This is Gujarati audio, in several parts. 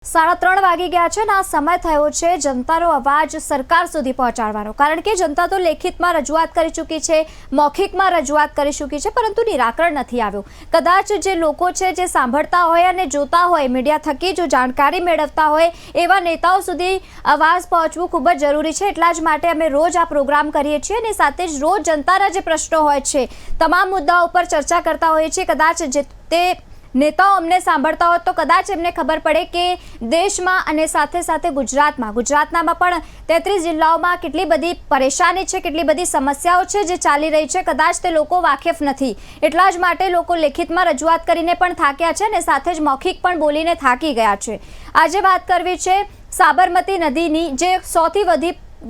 3:30 વાગી ગયા છે ને આ સમય થયો છે જનતાનો અવાજ સરકાર સુધી પહોંચાડવાનો, કારણ કે જનતા તો લેખિતમાં રજૂઆત કરી ચૂકી છે, મૌખિકમાં રજૂઆત કરી ચૂકી છે, પરંતુ નિરાકરણ નથી આવ્યું। કદાચ જે લોકો છે જે સાંભળતા હોય અને જોતા હોય, મીડિયા થકી જો જાણકારી મેળવતા હોય એવા નેતાઓ સુધી અવાજ પહોંચવું ખૂબ જ જરૂરી છે। એટલા જ માટે અમે રોજ આ પ્રોગ્રામ કરીએ છીએ અને સાથે જ રોજ જનતાના જે પ્રશ્નો હોય છે તમામ મુદ્દાઓ પર ચર્ચા કરતા હોઈએ છીએ। કદાચ જે તે નેતાઓ અમને સાંભળતા હોય તો કદાચ એમને ખબર પડે કે દેશમાં અને સાથે સાથે ગુજરાતમાં પણ 33 જિલ્લાઓમાં કેટલી બધી પરેશાની છે, કેટલી બધી સમસ્યાઓ છે જે ચાલી રહી છે, કદાચ તે લોકો વાકેફ નથી। એટલા જ માટે લોકો લેખિતમાં રજૂઆત કરીને પણ થાક્યા છે અને સાથે જ મૌખિક પણ બોલીને થાકી ગયા છે। આજે વાત કરવી છે સાબરમતી નદીની, જે સૌથી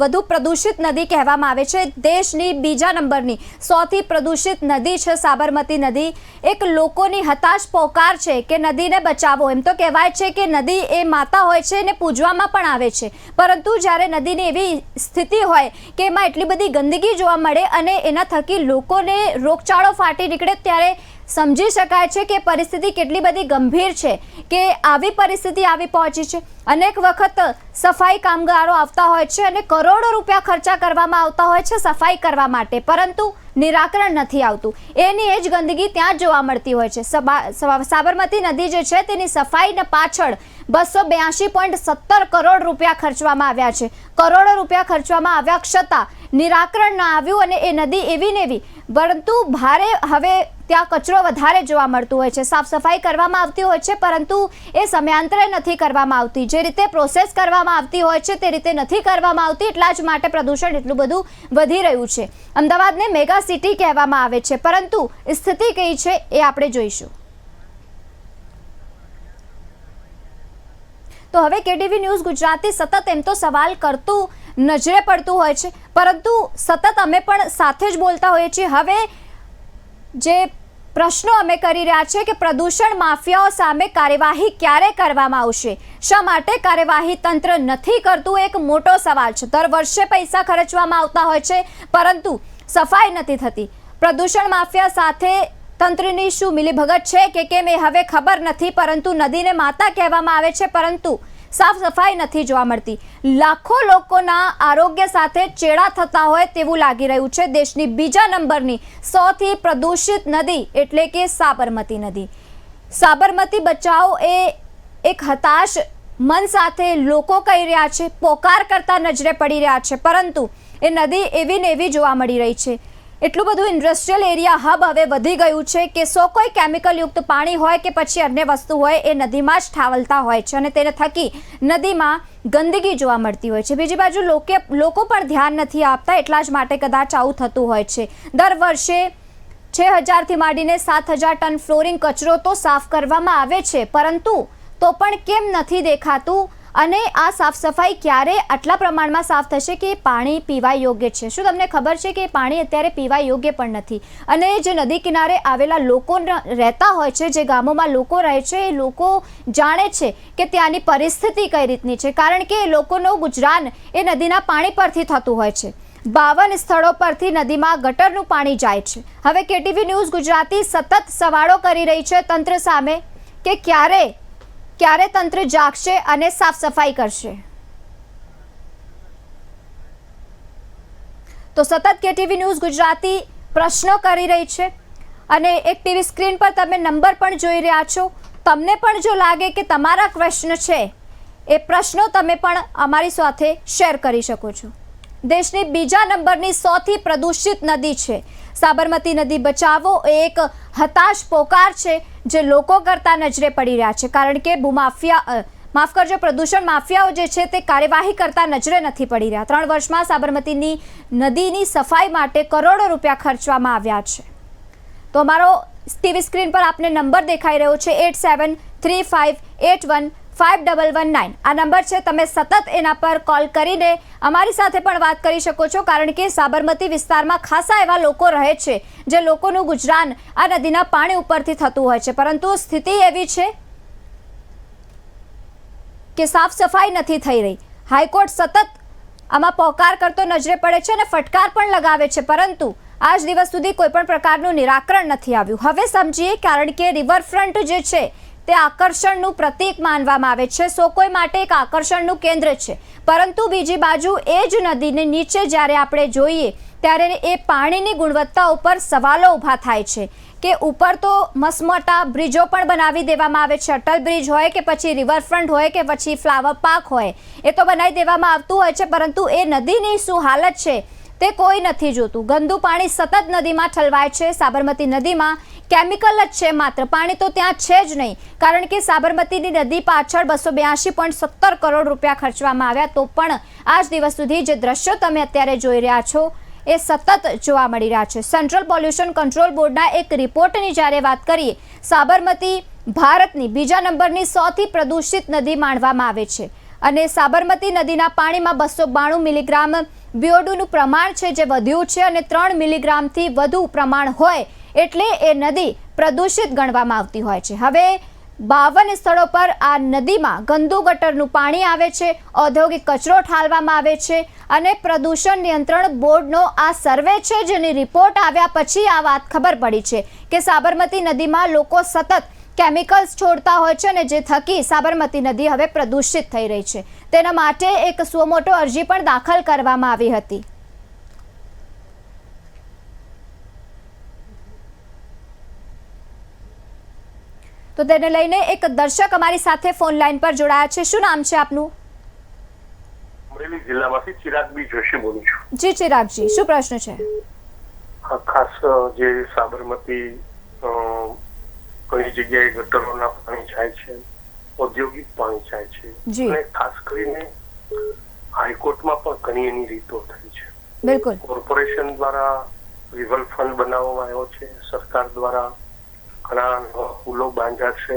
વધુ પ્રદૂષિત નદી કહેવામાં આવે છે। દેશની બીજા નંબરની સૌથી પ્રદૂષિત નદી છે સાબરમતી નદી। એક લોકોની હતાશ પોકાર છે કે નદીને બચાવો। એમ તો કહેવાય છે કે નદી એ માતા હોય છે અને પૂજવામાં પણ આવે છે, પરંતુ જ્યારે નદીની એવી સ્થિતિ હોય કે એમાં એટલી બધી ગંદકી જોવા મળે અને એના થકી લોકોને રોગચાળો ફાટી નીકળે, ત્યારે સમજી શકાય છે કે પરિસ્થિતિ કેટલી બધી ગંભીર છે કે આવી પરિસ્થિતિ આવી પહોંચી છે। અનેક વખત સફાઈ કામદારો આવતા હોય છે અને કરોડો રૂપિયા ખર્ચા કરવામાં આવતા હોય છે સફાઈ કરવા માટે, પરંતુ નિરાકરણ નથી આવતું। એની એ જ ગંદકી ત્યાં જ જોવા મળતી હોય છે। સાબરમતી નદી જે છે તેની સફાઈને પાછળ 282.17 કરોડ રૂપિયા ખર્ચવામાં આવ્યા છે। કરોડો રૂપિયા ખર્ચવામાં આવ્યા છતાં નિરાકરણ ન આવ્યું અને એ નદી એવી ને એવી, પરંતુ ભારે હવે ત્યાં કચરો વધારે જોવા મળતું હોય છે। સાફ સફાઈ કરવામાં આવતી હોય છે પરંતુ એ સમયાંતરે નથી કરવામાં આવતી, જે રીતે પ્રોસેસ કરવામાં આવતી હોય છે તે રીતે નથી કરવામાં આવતી। એટલા જ માટે પ્રદૂષણ એટલું બધું વધી રહ્યું છે। અમદાવાદને મેગા સિટી કહેવામાં આવે છે, પરંતુ સ્થિતિ કઈ છે એ આપણે જોઈશું। તો હવે કેટીવી ન્યૂઝ ગુજરાતી સતત એમ તો સવાલ કરતું નજરે પડતું હોય છે, પરંતુ સતત અમે પણ સાથે જ બોલતા હોઈએ છીએ। હવે જે પ્રશ્નો અમે કરી રહ્યા છે કે પ્રદૂષણ માફિયાઓ સામે કાર્યવાહી ક્યારે કરવામાં આવશે, શા માટે કાર્યવાહી તંત્ર નથી કરતું, એક મોટો સવાલ છે। દર વર્ષે પૈસા ખર્ચવામાં આવતા હોય છે પરંતુ સફાઈ નથી થતી। પ્રદૂષણ માફિયા સાથે તંત્રની શું મિલીભગત છે કે કેમ એ હવે ખબર નથી, પરંતુ નદીને માતા કહેવામાં આવે છે પરંતુ સાફ સફાઈ નથી જોવા મળતી। લાખો લોકોના આરોગ્ય સાથે ચેડા થતા હોય તેવું લાગી રહ્યું છે। દેશની બીજા નંબરની સૌથી પ્રદૂષિત નદી એટલે કે સાબરમતી નદી। સાબરમતી બચાવો એ એક હતાશ મન સાથે લોકો કહી રહ્યા છે, પોકાર કરતા નજરે પડી રહ્યા છે, પરંતુ એ નદી એવી ને એવી જોવા મળી રહી છે। એટલું બધું ઇન્ડસ્ટ્રીયલ એરિયા હબ હવે વધી ગયું છે કે કોઈ કેમિકલયુક્ત પાણી હોય કે પછી અન્ય વસ્તુ હોય એ નદીમાં જ ઠાલવતા હોય છે અને તેને થકી નદીમાં ગંદકી જોવા મળતી હોય છે। બીજી બાજુ લોકો પણ ધ્યાન નથી આપતા, એટલા જ માટે કદાચ આવું થતું હોય છે। દર વર્ષે 6000થી માંડીને 7000 ટન ફ્લોરિંગ કચરો તો સાફ કરવામાં આવે છે, પરંતુ તો પણ કેમ નથી દેખાતું અને આ સાફ સફાઈ ક્યારે આટલા પ્રમાણમાં સાફ થશે કે પાણી પીવા યોગ્ય છે? શું તમને ખબર છે કે પાણી અત્યારે પીવા યોગ્ય પણ નથી? અને જે નદી કિનારે આવેલા લોકો રહેતા હોય છે, જે ગામોમાં લોકો રહે છે, એ લોકો જાણે છે કે ત્યાંની પરિસ્થિતિ કઈ રીતની છે, કારણ કે એ લોકોનું ગુજરાન એ નદીના પાણી પરથી થતું હોય છે। 52 સ્થળો પરથી નદીમાં ગટરનું પાણી જાય છે। હવે કેટીવી ન્યૂઝ ગુજરાતી સતત સવાલો કરી રહી છે તંત્ર સામે કે ક્યારે તંત્ર જાગશે અને સાફ સફાઈ કરશે। તો સતત કેટીવી ન્યૂઝ ગુજરાતી પ્રશ્નો કરી રહી છે અને એક ટીવી સ્ક્રીન પર તમે નંબર પણ જોઈ રહ્યા છો। તમને પણ જો લાગે કે તમારા પ્રશ્ન છે એ પ્રશ્નો તમે પણ અમારી સાથે શેર કરી શકો છો। દેશની બીજા નંબરની સૌથી પ્રદૂષિત નદી છે સાબરમતી નદી બચાવો એ એક હતાશ પોકાર છે જે લોકો કરતા નજરે પડી રહ્યા છે, કારણ કે પ્રદૂષણ માફિયાઓ જે છે તે કાર્યવાહી કરતા નજરે નથી પડી રહ્યા। 3 વર્ષમાં સાબરમતીની નદીની સફાઈ માટે કરોડો રૂપિયા ખર્ચવામાં આવ્યા છે। તો અમારો ટીવી સ્ક્રીન પર આપને નંબર દેખાઈ રહ્યો છે 8735815119। આ નંબર છે, તમે સતત એના પર કોલ કરીને અમારી સાથે પણ વાત કરી શકો છો, કારણ કે સાબરમતી વિસ્તારમાં ખાસા એવા લોકો રહે છે જે લોકોનું ગુજરાન આ નદીના પાણી ઉપરથી થતું હોય છે, પરંતુ સ્થિતિ એવી છે કે સાફ સફાઈ નથી થઈ રહી। હાઈકોર્ટ સતત આમાં પોકાર કરતો નજરે પડે છે અને ફટકાર પણ લગાવે છે, પરંતુ આજ દિવસ સુધી કોઈ પણ પ્રકારનું નિરાકરણ નથી આવ્યું। હવે સમજીએ, કારણ કે રિવરફ્રન્ટ જે છે તે આકર્ષણનું પ્રતીક માનવામાં આવે છે, સો કોઈ માટે એક આકર્ષણનું કેન્દ્ર છે. પરંતુ બીજી બાજુ એ જ નદીને નીચે જ્યારે આપણે જોઈએ ત્યારે એ પાણીની ગુણવત્તા ઉપર સવાલો ઊભા થાય છે કે ઉપર તો મસમોટા બ્રિજો પણ બનાવી દેવામાં આવે છે. અટલ બ્રિજ હોય કે પછી રિવરફ્રન્ટ હોય કે પછી ફ્લાવર પાર્ક હોય, એ તો બનાવી દેવામાં આવતું હોય છે, પરંતુ એ નદીની શું હાલત છે તે કોઈ નથી જોતું. ગંદુ પાણી સતત નદીમાં ઠલવાય છે. સાબરમતી નદીમાં કેમિકલ જ છે, માત્ર પાણી તો ત્યાં છે જ નહીં, કારણ કે સાબરમતીની નદી પાછળ 282.17 કરોડ રૂપિયા ખર્ચવામાં આવ્યા, તો પણ આજ દિવસ સુધી જે દ્રશ્યો તમે અત્યારે જોઈ રહ્યા છો એ સતત જોવા મળી રહ્યા છે. સેન્ટ્રલ પોલ્યુશન કંટ્રોલ બોર્ડના એક રિપોર્ટની જ્યારે વાત કરીએ, સાબરમતી ભારતની બીજા નંબરની સૌથી પ્રદૂષિત નદી માનવામાં આવે છે અને સાબરમતી નદીના પાણીમાં 292 મિલીગ્રામ બીઓડુનું પ્રમાણ છે જે વધ્યું છે અને 3 મિલીગ્રામથી વધુ પ્રમાણ હોય એટલે એ નદી પ્રદૂષિત ગણવામાં આવતી હોય છે. હવે 52 સ્થળો પર આ નદીમાં ગંદુ ગટરનું પાણી આવે છે, ઔદ્યોગિક કચરો ઠાલવામાં આવે છે અને પ્રદૂષણ નિયંત્રણ બોર્ડનો આ સર્વે છે જેની રિપોર્ટ આવ્યા પછી આ વાત ખબર પડી છે કે સાબરમતી નદીમાં લોકો સતત કેમિકલ્સ છોડતા હોય છે અને જે થકી સાબરમતી નદી હવે પ્રદૂષિત થઈ રહી છે. તેના માટે એક સુમોટો અરજી પણ દાખલ કરવામાં આવી હતી. તો તેને લઈને એક દર્શક અમારી સાથે ફોન લાઈન પર જોડાયા છે. શું નામ છે આપનું? અમરેલી જિલ્લામાંથી ચિરાગબી જોશી બોલું છું. જી ચિરાગજી, શું પ્રશ્ન છે? ખાસ જે સાબરમતી ઘણી જગ્યાએ ગટરોના પાણી જાય છે, ઔદ્યોગિક પાણી જાય છે અને ખાસ કરીને હાઈકોર્ટમાં પણ ઘણી એની રીતો થઈ છે. બિલકુલ. કોર્પોરેશન દ્વારા રિવર ફંડ બનાવવામાં આવ્યો છે, સરકાર દ્વારા ઘણા પુલો બાંધ્યા છે,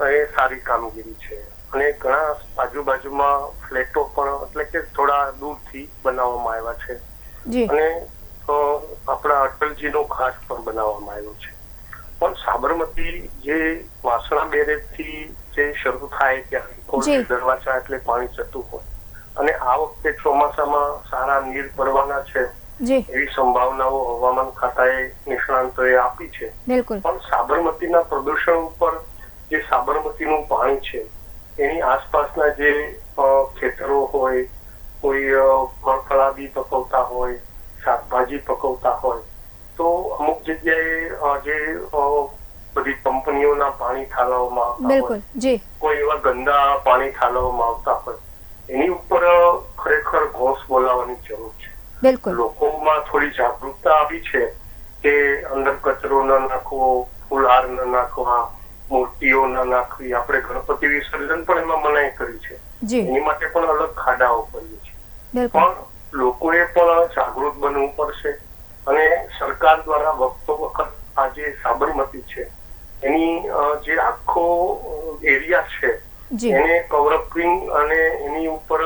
એ સારી કામગીરી છે અને ઘણા આજુબાજુમાં ફ્લેટો પણ એટલે કે થોડા દૂરથી બનાવવામાં આવ્યા છે અને આપણા અટલજીનો ઘાટ પણ બનાવવામાં આવ્યો છે. પણ સાબરમતી જે વાસણા બેરેજથી જે શરૂ થાય ત્યાં દરવાજા એટલે પાણી જતું હોય અને આ વખતે ચોમાસામાં સારા નીર પડવાના છે એવી સંભાવનાઓ હવામાન ખાતાએ નિષ્ણાંતોએ આપી છે. પણ સાબરમતીના પ્રદૂષણ ઉપર જે સાબરમતીનું પાણી છે એની આસપાસના જે ખેતરો હોય, કોઈ ફળફળાદી પકવતા હોય, શાકભાજી પકવતા હોય, તો અમુક જગ્યાએ જે બધી કંપનીઓના પાણી ઠાલવવામાં આવતા હોય, કોઈ એવા ગંદા પાણી ઠાલવવામાં આવતા હોય, એની ઉપર ખરેખર ઘોષ બોલાવવાની જરૂર છે. લોકોમાં થોડી જાગૃતતા આવી છે કે અંદર કચરો ન નાખવો, ફૂલહાર ન નાખવા, મૂર્તિઓ ન નાખવી. આપણે ગણપતિ વિસર્જન પણ એમાં મનાઈ કરી છે, એની માટે પણ અલગ ખાડાઓ કરીએ છીએ. પણ લોકોએ પણ જાગૃત બનવું પડશે અને સરકાર દ્વારા વખતો વખત આ જે સાબરમતી છે એની જે આખો એરિયા છે એને કવરઅપિંગ અને એની ઉપર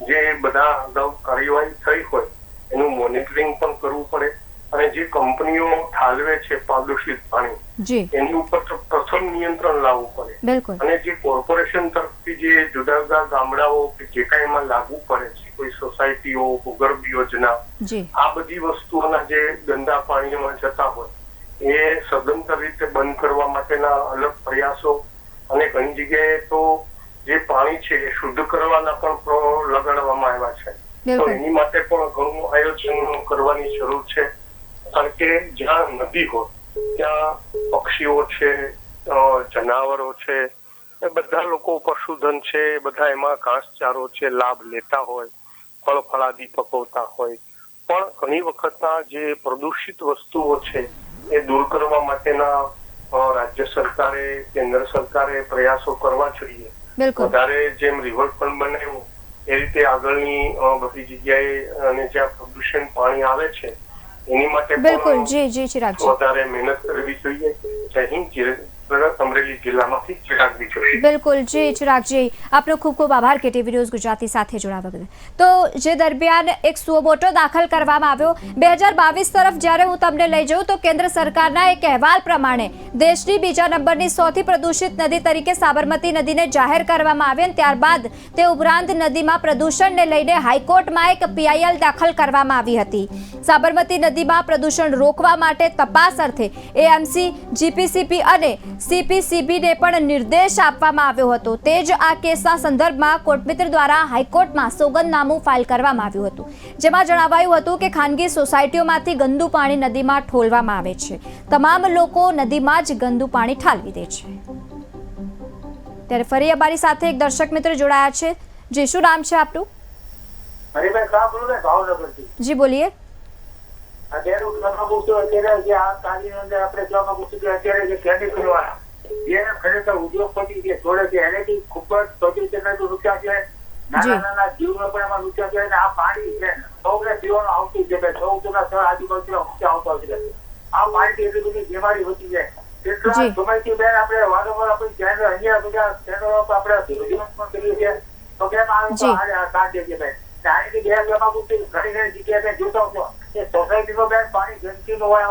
જે બધા અગાઉ કાર્યવાહી થઈ હોય એનું મોનિટરિંગ પણ કરવું પડે અને જે કંપનીઓ ઠાલવે છે પ્રદૂષિત પાણી એની ઉપર તો પ્રથમ નિયંત્રણ લાવવું પડે અને જે કોર્પોરેશન તરફથી જે જુદા જુદા ગામડાઓ કે જે કાંઈ એમાં લાગુ પડે છે, કોઈ સોસાયટીઓ, ભૂગર્ભ યોજના, આ બધી વસ્તુઓના જે ગંદા પાણીમાં જતા હોય એ સદંતર રીતે બંધ કરવા માટેના અલગ પ્રયાસો અને ઘણી જગ્યાએ તો જે પાણી છે એ શુદ્ધ કરવાના પણ લગાડવામાં આવ્યા છે. તો એની માટે પણ ઘણું આયોજન કરવાની જરૂર છે, કારણ કે જ્યાં નદી હોય ત્યાં પક્ષીઓ છે, જનાવરો છે, એ બધા લોકો પશુધન છે, બધા એમાં ઘાસચારો છે લાભ લેતા હોય, ફળ ફળાદી પકવતા હોય, પણ ઘણી વખતના જે પ્રદૂષિત વસ્તુઓ છે એ દૂર કરવા માટેના રાજ્ય સરકારે, કેન્દ્ર સરકારે પ્રયાસો કરવા જોઈએ. વધારે જેમ રિવરફ્રન્ટ બનાવ્યું એ રીતે આગળની બધી જગ્યાએ અને જ્યાં પ્રદૂષણ પાણી આવે છે એની માટે વધારે મહેનત કરવી જોઈએ. જય હિન્દ. અમરેલી જિલ્લામાંથી ચિરાગબી જોશી. બિલકુલ જી ચિરાગજી, આપનો ખૂબ ખૂબ આભાર કેટીવી ન્યૂઝ ગુજરાતી સાથે જોડાવા બદલ. તો જે દરમિયાન એક સુમોટો દાખલ કરવામાં આવ્યો 2022 તરફ જ્યારે હું તમને લઈ જાઉં તો કેન્દ્ર સરકારના એક અહેવાલ પ્રમાણે દેશની બીજા નંબરની સૌથી પ્રદૂષિત નદી તરીકે સાબરમતી નદીને જાહેર કરવામાં આવી અને ત્યારબાદ તે ઉપરાંત નદીમાં પ્રદૂષણને લઈને હાઈકોર્ટમાં એક PIL દાખલ કરવામાં આવી હતી. સાબરમતી નદીમાં પ્રદૂષણ રોકવા માટે તપાસ અર્થે AMC, GPCP અને CPCB ને પણ નિર્દેશ આપવામાં આવ્યો હતો. તે જ આ કેસના સંદર્ભમાં કોર્ટમિત્ર દ્વારા હાઈકોર્ટમાં સોગંદનામું ફાઇલ કરવામાં આવ્યું હતું, જેમાં જણાવાયું હતું કે ખાનગી સોસાયટીઓમાંથી ગંદુ પાણી નદીમાં ઠોલવામાં આવે છે. તમામ લોકો નદીમાં જ ગંદુ પાણી ઠાલવી દે છે. ત્યારે ફરી અમારી સાથે એક દર્શક મિત્ર જોડાયા છે. જી, શું નામ છે આપનું? હરિભાઈ શાહ બોલું ને, ભાવનગરથી. જી બોલીએ. અત્યારે હું કહેવા માંગુ છું, અત્યારે જે આ કાર્યની અંદર આપણે કહેવા માંગુ છું કે અત્યારે જે કેમિકલ વાળા જે ખરેખર ઉદ્યોગપતિ જે જોડે છે એનાથી ખૂબ જ પ્રતિષ્ઠિત નુકસાન છે. નાના નાના જીવનો પણ એમાં નુકસાન છે. અને આ પાણી છે સૌને પીવાનું આવતું છે. 14 સ્થળ આજુબાજુ ઊંચા આવતા હોય છે. આ પાણીથી એટલી બધી બીમારી વધી જાય. એટલા સમયથી બેન આપણે વારંવાર આપણી ચેનલ અહીંયા બધા ચેનલો આપણે રજૂઆત પણ કરીએ છીએ. તો કેમ આ કાઢ દે છે બેન. પાણીથી બે કહેવા માંગુ છું, ઘણી ઘણી જગ્યાએ બેન જોતા છો કે સોસાયટીમાં બેન પાણી ગંદકીનું હોય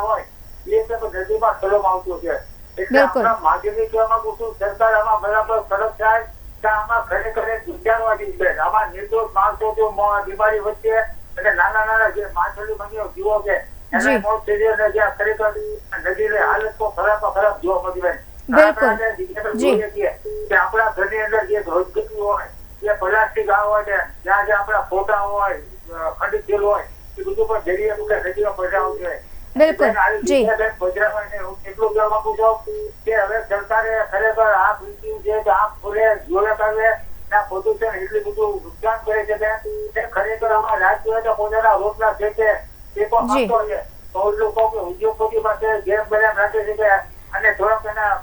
એ નદીમાં ઠલવામાં આવતું છે. એટલે આપણા માધ્યમથી કહેવા માંગુ છું, સરકાર આમાં બરાબર કડક થાય કે આમાં ખરેખર વિચારવા જેવી બેન. આમાં નિર્દોષ માણસો જો બીમારી વચ્ચે અને નાના નાના જે માછલી મંદિરો જીવો છે એને મોત થઈ જાય ને જ્યાં ખરેખર નદીની હાલત તો ખરાબ જોવા મળતી બેન. જોઈએ છીએ કે આપણા ઘરની અંદર જે રોજગરી હોય જે પ્લાસ્ટિક હોય ને જ્યાં જે આપણા ફોટા હોય ખંડિત તેલ હોય એ બધું પણ જરીએ નદીમાં પધરાવું જોઈએ. એટલું કહેવા માંગુ છું કે હવે સરકારે ખરેખર આ પીટી છે કે આ ફૂલે જોડે કરે પ્રદૂષણ એટલું બધું નુકસાન કરે છે બેન. ખરેખર અમારા રાજકીય પોતાના રોટલા છે તે પણ મળતો છે. તો લોકો ઉદ્યોગપતિ પાસે ગેમ બનાવ રાખે છે કે અને થોડાક એના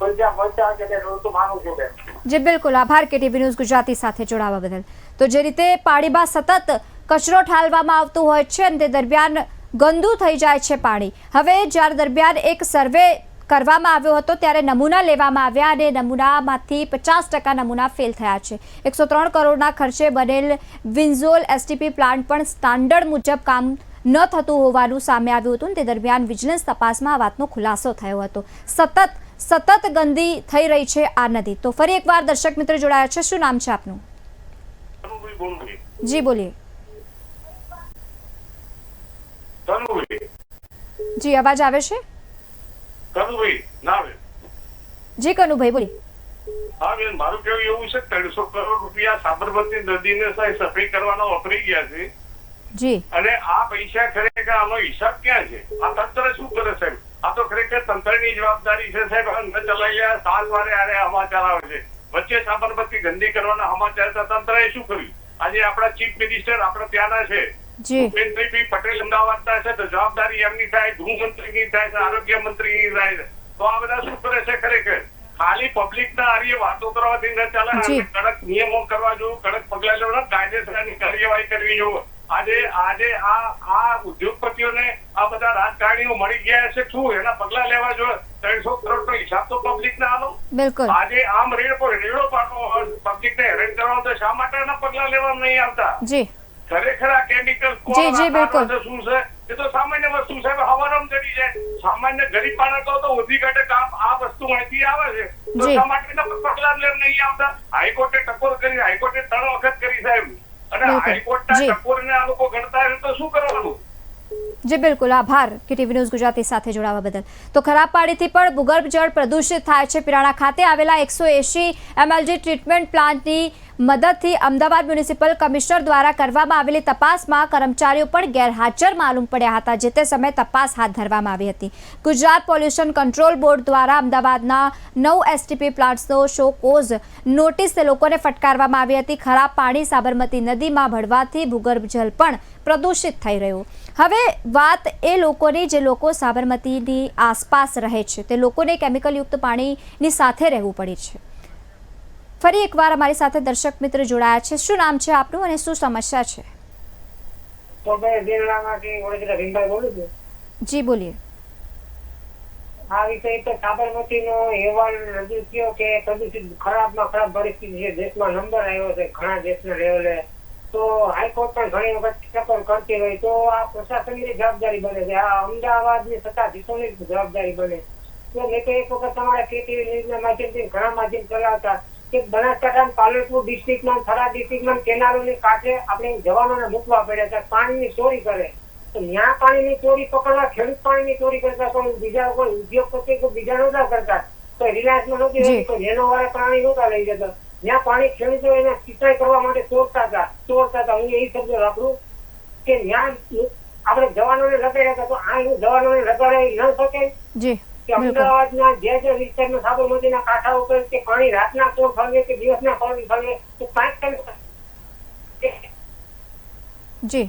પૈસા મળતા હશે તે હું માનું છું બેન. જી બિલકુલ, આભાર KTV ન્યૂઝ ગુજરાતી સાથે જોડાવા બદલ. તો જે રીતે પાણીમાં સતત કચરો ઠાલવામાં આવતો હોય છે અને તે દરમિયાન ગંદુ થઈ જાય છે પાણી. હવે જ્યારે દરમિયાન એક સર્વે કરવામાં આવ્યો હતો ત્યારે નમૂના લેવામાં આવ્યા અને નમૂનામાંથી 50% નમૂના ફેલ થયા છે. 103 કરોડના ખર્ચે બનેલ વિન્ઝોલ STP પ્લાન્ટ પણ સ્ટાન્ડર્ડ મુજબ કામ ન થતું હોવાનું સામે આવ્યું હતું. તે દરમિયાન વિજિલન્સ તપાસમાં આ વાતનો ખુલાસો થયો હતો. સતત ગંદી થઈ રહી છે આ નદી. તો ફરી એકવાર દર્શક મિત્ર જોડાયા છે. શું નામ છે આપનું? જી બોલીએ. જી અવાજ આવે છે? જી કનુભાઈ બોલી. હા બેન, મારું કેવું એવું છે 300 કરોડ રૂપિયા સાબરમતી નદીને સફાઈ કરવાના વપરાઈ ગયા છે. જી. અને આ પૈસા ખરેખર આનો હિસાબ ક્યાં છે? આ તંત્ર શું કરે સાહેબ? આ તો ખરેખર તંત્રની જવાબદારી છે સાહેબ. ન ચલાવ્યા 7 વારે આરે સમાચાર આવે છે. વચ્ચે સાબરમતી ગંદી કરવાના સમાચાર તંત્રએ શું કર્યું? આજે આપણા ચીફ મિનિસ્ટર આપણે ત્યાંના છે ભૂપેન્દ્રભાઈ પટેલ અમદાવાદના છે તો જવાબદારી એમની થાય, ગૃહમંત્રીની થાય, આરોગ્ય મંત્રીની થાય. તો આ બધા શું કરે છે? ખરેખર ખાલી પબ્લિકના આર્ય વાતો કરવાથી ન ચાલે. કડક નિયમો કરવા જોઈએ, કડક પગલા લેવા, કાયદેસરની કાર્યવાહી કરવી જોઈએ. આજે આ ઉદ્યોગપતિઓને આ બધા રાજકારણીઓ મળી ગયા છે, શું એના પગલા લેવા જોઈએ? 300 કરોડ નો હિસાબ તો પબ્લિક ને આલો. આજે આમ રેડો પાડો પબ્લિક ને હેરાન કરવા તો શા માટે એના પગલા લેવામાં નહીં આવતા? ખરેખર આ કેમિકલ શું છે એ તો સામાન્ય વસ્તુ છે. હવારમ ચડી જાય સામાન્ય ગરીબ માણસો તો ઓછી ઘટે કામ આ વસ્તુ માહિતી આવે છે તો શા માટે પગલા લેવા નહીં આવતા? હાઈકોર્ટે ટકોર કરી, હાઈકોર્ટે 3 વખત કરી સાહેબ. અને હાઈકોર્ટના ટકોરને આ લોકો ગણતા હોય તો શું કરવાનું? જી બિલકુલ, આભાર KTV ન્યૂઝ ગુજરાતી સાથે જોડાવા બદલ. તો ખરાબ પાણીથી પણ ભૂગર્ભ જળ પ્રદૂષિત થાય છે. પિરાણા ખાતે આવેલા 180 mlg ટ્રીટમેન્ટ પ્લાન્ટની મદદથી અમદાવાદ મ્યુનિસિપલ કમિશનર દ્વારા કરવામાં આવેલી તપાસમાં કર્મચારીઓ પણ ગેરહાજર માલુમ પડ્યા હતા. જે તે સમયે તપાસ હાથ ધરવામાં આવી હતી. ગુજરાત પોલ્યુશન કંટ્રોલ બોર્ડ દ્વારા અમદાવાદના 9 STP પ્લાન્ટ્સનો શો કોઝ નોટિસ લોકોને ફટકારવામાં આવી હતી. ખરાબ પાણી સાબરમતી નદીમાં ભળવાથી ભૂગર્ભ જળ પણ પ્રદૂષિત થઈ રહ્યું. હવે વાત એ લોકોની જે લોકો સાબરમતીની આસપાસ રહે છે તે લોકોને કેમિકલયુક્ત પાણીની સાથે રહેવું પડે છે. ફરી એકવાર અમારી સાથે દર્શક મિત્ર જોડાયા છે. શું નામ છે આપનું અને શું સમસ્યા છે? જી બોલીએ. આ વિષય તો સાબરમતીનો અહેવાલ રજૂ થયો કે પ્રદૂષિત ખરાબમાં ખરાબ પરિસ્થિતિ છે. દેશમાં નંબર આવ્યો છે ઘણા દેશના લેવલે. તો હાઈકોર્ટ પણ ઘણી વખત ટકોર કરતી હોય તો આ પ્રશાસનની જવાબદારી બને છે. આ અમદાવાદની સત્તાધીશોની જવાબદારી બને. તો મેં તો એક વખત તમારા KTV ન્યૂઝના માધ્યમથી ઘણા માધ્યમ ચલાવતા કે બનાસકાંઠા, પાલનપુર ડિસ્ટ્રિક્ટમાં, થરા ડિસ્ટ્રિક્ટમાં કેનાલોની કાંઠે આપણે જવાનોને મૂકવા પડ્યા હતા. પાણીની ચોરી કરે તો ત્યાં પાણીની ચોરી પકડવા ખેડૂત પાણીની ચોરી કરતા, પણ બીજા કોઈ ઉદ્યોગપતિ કોઈ બીજા નહોતા કરતા, તો રિલાયન્સમાં નહોતી જી. રહેતી, તો જેનો વાળા પાણી નહોતા લઈ જતા. ત્યાં પાણી ખેડૂતો એને સિંચાઈ કરવા માટે ચોરતા હતા. હું એ શબ્દ વાપરું કે ત્યાં આપણે જવાનોને લગાડ્યા હતા, તો આ જવાનોને લગાડાઈ ન શકે જી કે અમદાવાદના જે વિસ્તારમાં સાબરમતીના કાંઠા ઉપર કે પાણી રાતના ચોર ફાળવે કે દિવસના પાણી ફાળવે, તો જી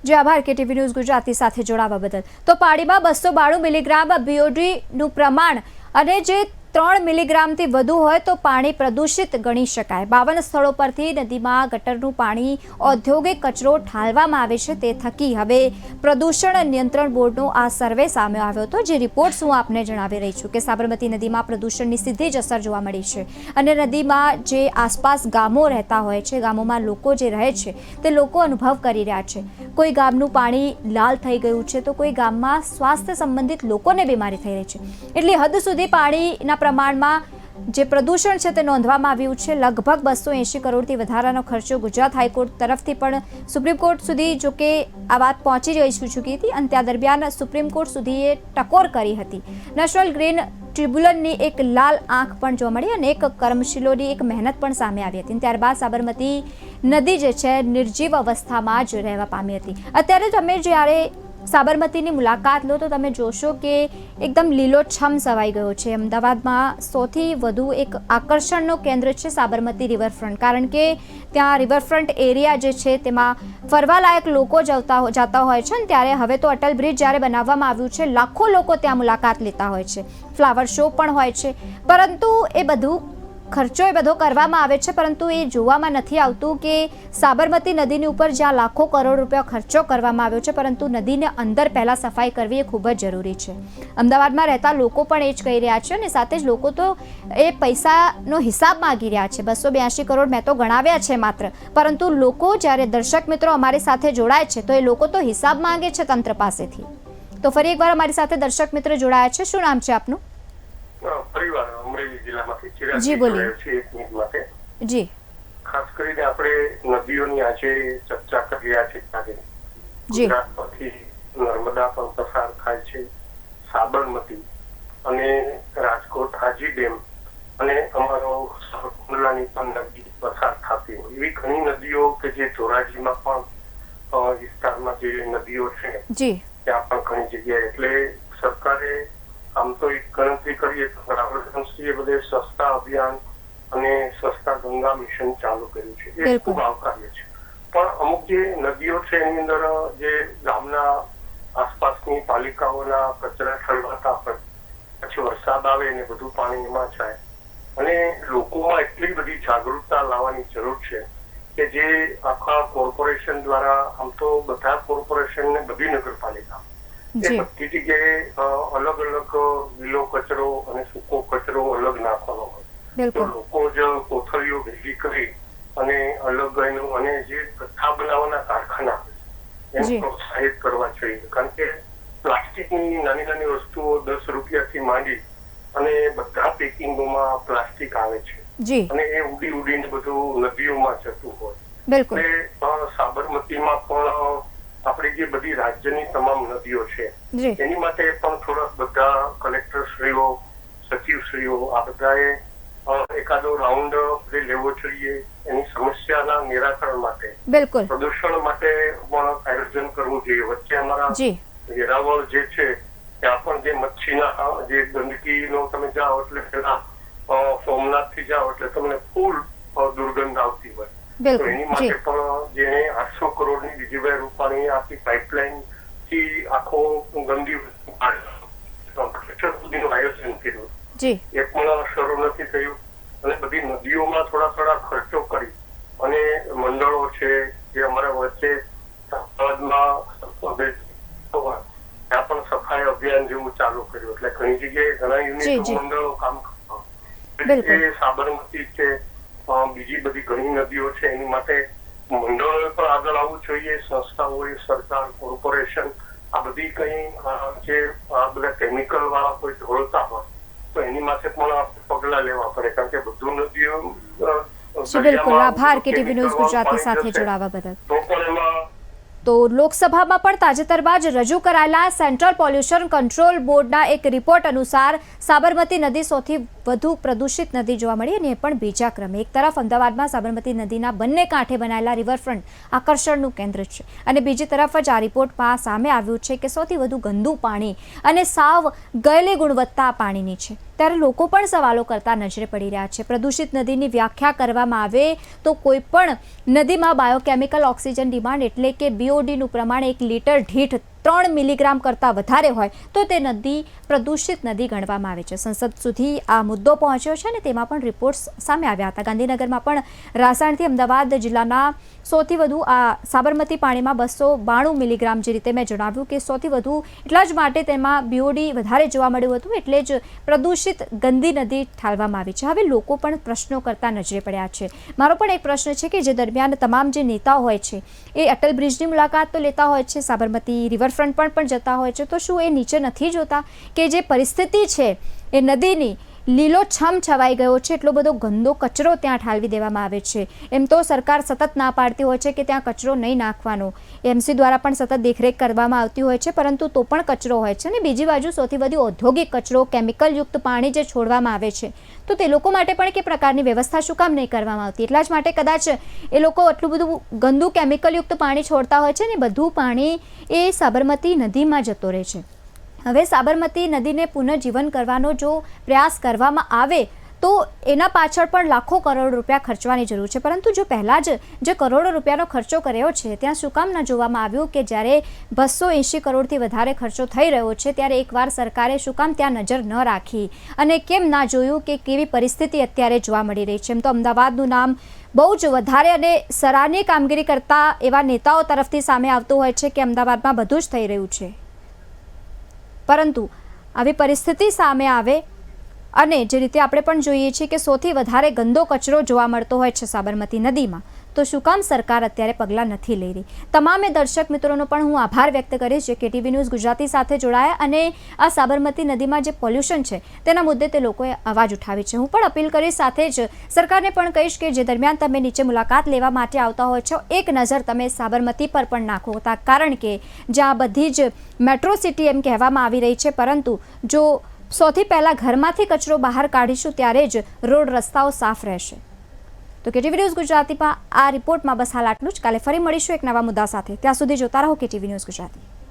જી આભાર કેટીવી ન્યૂઝ ગુજરાતી સાથે જોડાવા બદલ. તો પાણીમાં 292 મિલીગ્રામ BOD-નું પ્રમાણ અને જે 3 મિલીગ્રામથી વધુ હોય તો પાણી પ્રદૂષિત ગણી શકાય. 52 સ્થળો પરથી નદીમાં ગટરનું પાણી ઔદ્યોગિક કચરો ઠાલવામાં આવે છે. તે થકી હવે પ્રદૂષણ નિયંત્રણ બોર્ડનો આ સર્વે સામે આવ્યો હતો, જે રિપોર્ટ્સ હું આપને જણાવી રહી છું કે સાબરમતી નદીમાં પ્રદૂષણની સીધી જ અસર જોવા મળી છે. અને નદીમાં જે આસપાસ ગામો રહેતા હોય છે, ગામોમાં લોકો જે રહે છે તે લોકો અનુભવ કરી રહ્યા છે. કોઈ ગામનું પાણી લાલ થઈ ગયું છે, તો કોઈ ગામમાં સ્વાસ્થ્ય સંબંધિત લોકોને બીમારી થઈ રહી છે. એટલે હદ સુધી પાણીના પ્રમાણમાં જે પ્રદૂષણ છે તે નોંધવામાં આવ્યું છે. લગભગ 280 કરોડથી વધારાનો ખર્ચો ગુજરાત હાઈકોર્ટ તરફથી પણ સુપ્રીમ કોર્ટ સુધી જો કે આ વાત પહોંચી ચૂકી હતી, અને ત્યાં દરમિયાન સુપ્રીમ કોર્ટ સુધી એ ટકોર કરી હતી. નેશનલ ગ્રીન ટ્રિબ્યુનલની એક લાલ આંખ પણ જોવા મળી અને એક કર્મશીલોની એક મહેનત પણ સામે આવી હતી. ત્યારબાદ સાબરમતી નદી જે છે નિર્જીવ અવસ્થામાં જ રહેવા પામી હતી. અત્યારે તમે જ્યારે સાબરમતીની મુલાકાત લો તો તમે જોશો કે એકદમ લીલોછમ સવાઈ ગયો છે. અમદાવાદમાં સૌથી વધુ એક આકર્ષણનો કેન્દ્ર છે સાબરમતી રિવરફ્રન્ટ, કારણ કે ત્યાં રિવરફ્રન્ટ એરિયા જે છે તેમાં ફરવાલાયક લોકો જતા હોય છે. અને ત્યારે હવે તો અટલ બ્રિજ જ્યારે બનાવવામાં આવ્યું છે, લાખો લોકો ત્યાં મુલાકાત લેતા હોય છે, ફ્લાવર શો પણ હોય છે. પરંતુ એ બધું ખર્ચો એ બધો કરવામાં આવે છે, પરંતુ એ જોવામાં નથી આવતું કે સાબરમતી નદીની ઉપર જ્યાં લાખો કરોડ રૂપિયા ખર્ચો કરવામાં આવ્યો છે, પરંતુ નદીને અંદર પહેલાં સફાઈ કરવી એ ખૂબ જ જરૂરી છે. અમદાવાદમાં રહેતા લોકો પણ એ જ કહી રહ્યા છે, અને સાથે જ લોકો તો એ પૈસાનો હિસાબ માગી રહ્યા છે. 282 કરોડ મેં તો ગણાવ્યા છે માત્ર, પરંતુ લોકો જ્યારે દર્શક મિત્રો અમારી સાથે જોડાય છે તો એ લોકો તો હિસાબ માંગે છે તંત્ર પાસેથી. તો ફરી એકવાર અમારી સાથે દર્શક મિત્ર જોડાયા છે. શું નામ છે આપનું? પરિવાર અમરેલી જિલ્લામાંથી ચિરાગ જી, બોલીએ. જોડાયો છે 1 મિનિટ માટે. જી ખાસ કરીને આપણે નદીઓની આજે ચર્ચા કરી રહ્યા છીએ ત્યારે જી ગુજરાત પરથી નર્મદા પણ પસાર થાય છે, સાબરમતી અને રાજકોટ હાજી ડેમ અને અમારો સાવરકુંડલાની પણ નદી પસાર થતી હોય એવી ઘણી નદીઓ કે જે ધોરાજીમાં પણ વિસ્તારમાં જે નદીઓ છે જી ત્યાં પણ ઘણી જગ્યાએ, એટલે સરકારે આમ તો એક ગણતરી કરીએ તો વડાપ્રધાનશ્રીએ બધે સ્વચ્છતા અભિયાન અને સ્વચ્છતા ગંગા મિશન ચાલુ કર્યું છે, એ ખૂબ આવકાર્ય છે. પણ અમુક જે નદીઓ છે એની અંદર જે ગામના આસપાસની પાલિકાઓના કચરા ઠલવાતા હોય, પછી વરસાદ આવે ને બધું પાણી એમાં જાય, અને લોકોમાં એટલી બધી જાગૃતતા લાવવાની જરૂર છે કે જે આખા કોર્પોરેશન દ્વારા, આમ તો બધા કોર્પોરેશન ને બધી નગરપાલિકા એ બધી જગ્યાએ અલગ અલગ લીલો કચરો અને સૂકો કચરો અલગ નાખવાનો હોય, તો લોકો જ કોથળીઓ ભેગી કરી અને અલગ એનું, અને જે કથા બનાવવાના કારખાના એને પ્રોત્સાહિત કરવા જોઈએ. કારણ કે પ્લાસ્ટિકની નાની નાની વસ્તુઓ 10 રૂપિયાથી માંડી અને બધા પેકિંગોમાં પ્લાસ્ટિક આવે છે અને એ ઉડી ઉડીને બધું નદીઓમાં જતું હોય. એટલે સાબરમતીમાં પણ આપણી જે બધી રાજ્યની તમામ નદીઓ છે એની માટે પણ થોડાક બધા કલેક્ટરશ્રીઓ, સચિવશ્રીઓ આ બધાએ એકાદો રાઉન્ડ લેવો જોઈએ એની સમસ્યાના નિરાકરણ માટે, પ્રદૂષણ માટે પણ આયોજન કરવું જોઈએ. વચ્ચે અમારા વેરાવળ જે છે ત્યાં પણ જે મચ્છીના જે ગંદકીનો તમે જાઓ એટલે પેલા સોમનાથ થી જાઓ એટલે તમને ફૂલ દુર્ગંધ આવતી હોય, તો એની માટે પણ જેને 800 કરોડની વિજયભાઈ રૂપાણી આપી પાઇપલાઇન થી આખો ગંદી સુધીનું આયોજન કર્યું, એ પણ શરૂ નથી થયું. અને બધી નદીઓમાં થોડા ખર્ચો કરી અને મંડળો છે જે અમારા વચ્ચે ત્યાં પણ સફાઈ અભિયાન જેવું ચાલુ કર્યું, એટલે ઘણી જગ્યાએ ઘણા યુનિટ મંડળો કામ કરતા. સાબરમતી છે, બીજી બધી ઘણી નદીઓ છે, એની માટે મંડળોએ પણ આગળ આવવું જોઈએ. સંસ્થાઓએ, સરકાર, કોર્પોરેશન આ બધી કઈ જે આ બધા કેમિકલ વાળા કોઈ ઢોળતા હોય તો એની માટે પણ આપણે પગલા લેવા પડે, કારણ કે બધું નદીઓ જી બિલકુલ, આભાર કેટીવી ન્યૂઝ ગુજરાતી સાથે જોડાવા બદલ. તો પણ એમાં તો લોકસભામાં પણ તાજેતરમાં જ રજૂ કરાયેલા સેન્ટ્રલ પોલ્યુશન કંટ્રોલ બોર્ડના એક રિપોર્ટ અનુસાર સાબરમતી નદી સૌથી વધુ પ્રદૂષિત નદી જોવા મળી અને એ પણ બીજા ક્રમે. એક તરફ અમદાવાદમાં સાબરમતી નદીના બંને કાંઠે બનાયેલા રિવરફ્રન્ટ આકર્ષણનું કેન્દ્ર છે અને બીજી તરફ જ આ રિપોર્ટમાં સામે આવ્યું છે કે સૌથી વધુ ગંદુ પાણી અને સાવ ગયેલી ગુણવત્તા પાણીની છે. ત્યારે લોકો પણ સવાલો કરતા નજરે પડી રહ્યા છે. પ્રદૂષિત નદીની વ્યાખ્યા કરવામાં આવે તો કોઈ પણ નદીમાં બાયોકેમિકલ ઓક્સિજન ડિમાન્ડ એટલે કે BODનું પ્રમાણ 1 લીટર દીઠ 3 મિલીગ્રામ કરતાં વધારે હોય તો તે નદી પ્રદૂષિત નદી ગણવામાં આવે છે. સંસદ સુધી આ મુદ્દો પહોંચ્યો છે અને તેમાં પણ રિપોર્ટ્સ સામે આવ્યા હતા. ગાંધીનગરમાં પણ રાસાયણથી અમદાવાદ જિલ્લાના સૌથી વધુ આ સાબરમતી પાણીમાં 292 મિલીગ્રામ, જે રીતે મેં જણાવ્યું કે સૌથી વધુ એટલા જ માટે તેમાં BOD વધારે જોવા મળ્યું હતું, એટલે જ પ્રદૂષિત ગંદી નદી ઠાલવામાં આવી છે. હવે લોકો પણ પ્રશ્નો કરતા નજરે પડ્યા છે. મારો પણ એક પ્રશ્ન છે કે જે દરમિયાન તમામ જે નેતાઓ હોય છે એ અટલ બ્રિજની મુલાકાત તો લેતા હોય છે, સાબરમતી રિવરફ્રન્ટ પણ જતા હોય છે, તો શું એ નીચે નથી જોતા કે જે પરિસ્થિતિ છે એ નદીની લીલોછમ છવાઈ ગયો છે, એટલો બધો ગંદો કચરો ત્યાં ઠાલવી દેવામાં આવે છે. એમ તો સરકાર સતત ના પાડતી હોય છે કે ત્યાં કચરો નહીં નાખવાનો, MC દ્વારા પણ સતત દેખરેખ કરવામાં આવતી હોય છે, પરંતુ તો પણ કચરો હોય છે. અને બીજી બાજુ સૌથી વધુ ઔદ્યોગિક કચરો, કેમિકલયુક્ત પાણી જે છોડવામાં આવે છે, તો તે લોકો માટે પણ કે પ્રકારની વ્યવસ્થા શું કામ નહીં કરવામાં આવતી? એટલા જ માટે કદાચ એ લોકો આટલું બધું ગંદુ કેમિકલયુક્ત પાણી છોડતા હોય છે ને બધું પાણી એ સાબરમતી નદીમાં જતો રહે છે. હવે સાબરમતી નદીને પુનઃજીવન કરવાનો જો પ્રયાસ કરવામાં આવે તો એના પાછળ પણ લાખો કરોડ રૂપિયા ખર્ચવાની જરૂર છે. પરંતુ જો પહેલાં જ જે કરોડો રૂપિયાનો ખર્ચો કર્યો છે ત્યાં શું કામ ન જોવામાં આવ્યું કે જ્યારે 280 કરોડથી વધારે ખર્ચો થઈ રહ્યો છે ત્યારે એકવાર સરકારે શું કામ ત્યાં નજર ન રાખી અને કેમ ના જોયું કે કેવી પરિસ્થિતિ અત્યારે જોવા મળી રહી છે? એમ તો અમદાવાદનું નામ બહુ જ વધારે અને સરાહનીય કામગીરી કરતા એવા નેતાઓ તરફથી સામે આવતું હોય છે કે અમદાવાદમાં બધું જ થઈ રહ્યું છે, પરંતુ આવી પરિસ્થિતિ સામે આવે અને જે રીતે આપણે પણ જોઈએ છીએ કે સૌથી વધારે ગંદો કચરો જોવા મળતો હોય છે સાબરમતી નદીમાં, તો શું કામ સરકાર અત્યારે પગલાં નથી લઈ રહી? તમામે દર્શક મિત્રોનો પણ હું આભાર વ્યક્ત કરીશ જે KTV ન્યૂઝ ગુજરાતી સાથે જોડાયા અને આ સાબરમતી નદીમાં જે પોલ્યુશન છે તેના મુદ્દે તે લોકોએ અવાજ ઉઠાવી છે. હું પણ અપીલ કરીશ, સાથે જ સરકારને પણ કહીશ કે જે દરમિયાન તમે નીચે મુલાકાત લેવા માટે આવતા હોય છો એક નજર તમે સાબરમતી પર પણ નાખો, કારણ કે જ્યાં બધી જ મેટ્રો સિટી એમ કહેવામાં આવી રહી છે, પરંતુ જો સૌથી પહેલાં ઘરમાંથી કચરો બહાર કાઢીશું ત્યારે જ રોડ રસ્તાઓ સાફ રહેશે. તો KTV ન્યૂઝ ગુજરાતીમાં આ રિપોર્ટમાં બસ હાલ આટલું જ. કાલે ફરી મળીશું એક નવા મુદ્દા સાથે. ત્યાં સુધી જોતા રહો KTV ન્યૂઝ ગુજરાતી.